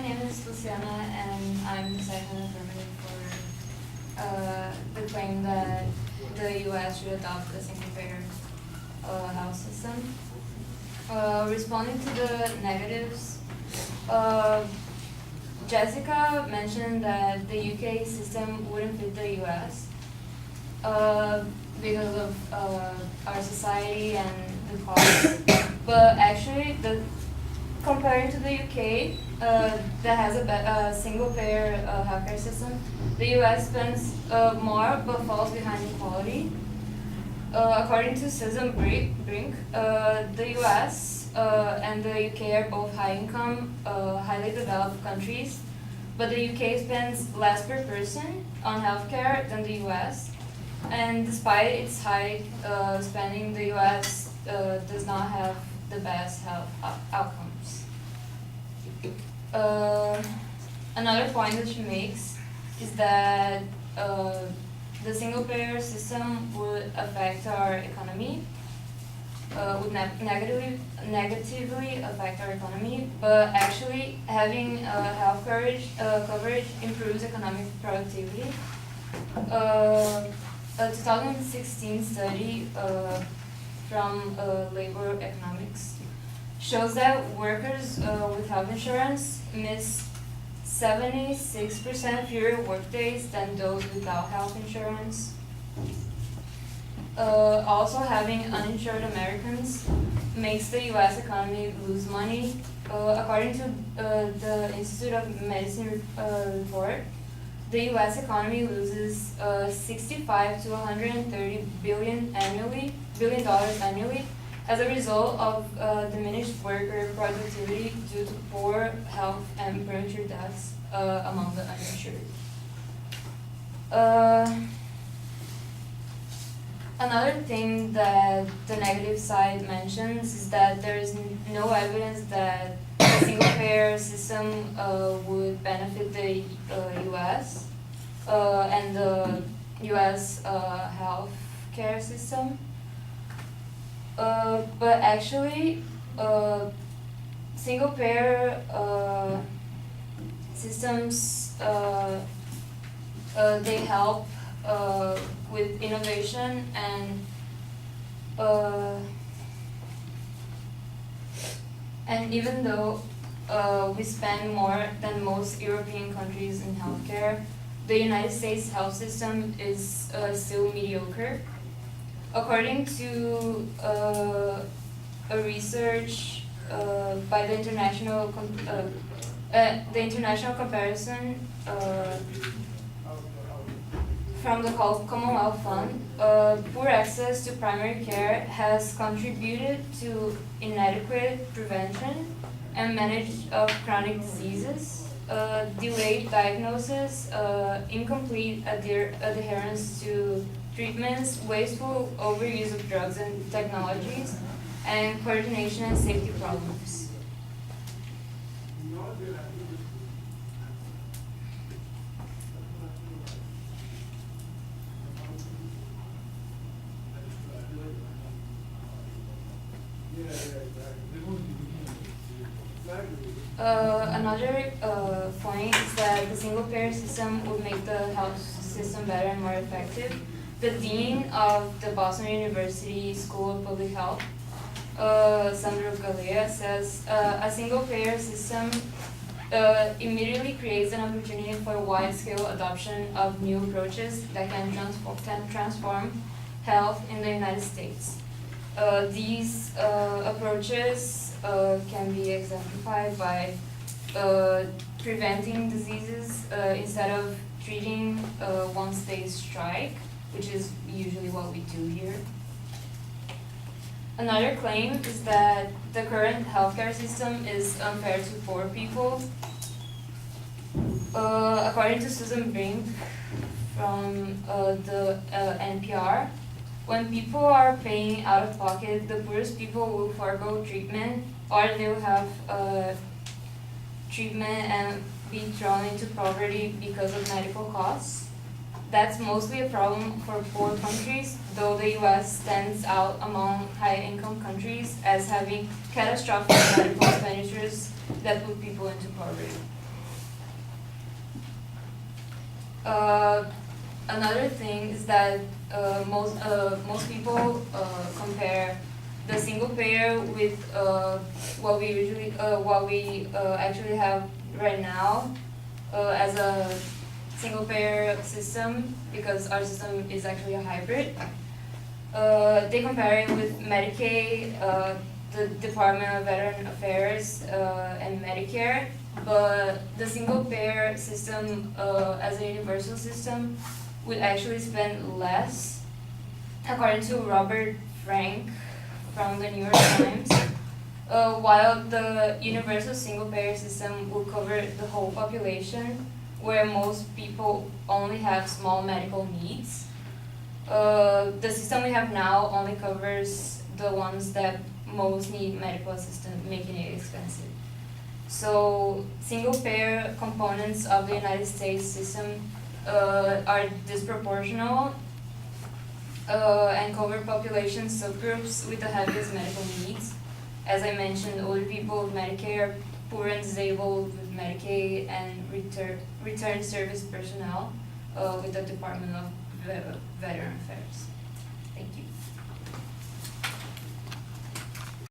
name is Luciana, and I'm the second affirmative for the claim that the U.S. should adopt a single-payer health system. Responding to the negatives, Jessica mentioned that the UK system wouldn't fit the US because of our society and the costs. But actually, comparing to the UK, that has a single-payer healthcare system, the US spends more but falls behind in quality. According to Susan Brink, the US and the UK are both high-income, highly developed countries, but the UK spends less per person on healthcare than the US. And despite its high spending, the US does not have the best health outcomes. Another point that she makes is that the single-payer system would affect our economy, would negatively affect our economy, but actually having health coverage improves economic productivity. A 2016 study from Labor Economics shows that workers with health insurance miss 76% fewer workdays than those without health insurance. Also, having uninsured Americans makes the U.S. economy lose money. According to the Institute of Medicine report, the U.S. economy loses 65 to 130 billion dollars annually as a result of diminished worker productivity due to poor health and premature deaths among the uninsured. Another thing that the negative side mentions is that there is no evidence that a single-payer system would benefit the U.S. And the U.S. health care system. But actually, single-payer systems, they help with innovation and even though we spend more than most European countries in healthcare, the United States health system is still mediocre. According to a research by the international comparison from the Commonwealth Fund, poor access to primary care has contributed to inadequate prevention and management of chronic diseases, delayed diagnosis, incomplete adherence to treatments, wasteful overuse of drugs and technologies, and coordination and safety problems. Another point is that the single-payer system would make the health system better and more effective. The dean of the Boston University School of Public Health, Sandro Galea, says a single-payer system immediately creates an opportunity for wide-scale adoption of new approaches that can transform health in the United States. These approaches can be exemplified by preventing diseases instead of treating once they strike, which is usually what we do here. Another claim is that the current healthcare system is unfair to poor people. According to Susan Brink from the NPR, when people are paying out of pocket, the poorest people will forego treatment, or they will have treatment and be thrown into poverty because of medical costs. That's mostly a problem for poor countries, though the U.S. stands out among high-income countries as having catastrophic medical expenditures that put people into poverty. Uh, Another thing is that most people compare the single payer with what we actually have right now as a single payer system, because our system is actually a hybrid. They compare it with Medicaid, the Department of Veteran Affairs, and Medicare, but the single payer system as a universal system would actually spend less, according to Robert Frank from the New York Times, while the universal single payer system will cover the whole population, where most people only have small medical needs. The system we have now only covers the ones that most need medical assistance, making it expensive. So single payer components of the United States system are disproportional and cover population subgroups with the heaviest medical needs. As I mentioned, older people with Medicare, poor and disabled with Medicaid, and return service personnel with the Department of Veteran Affairs. Thank you.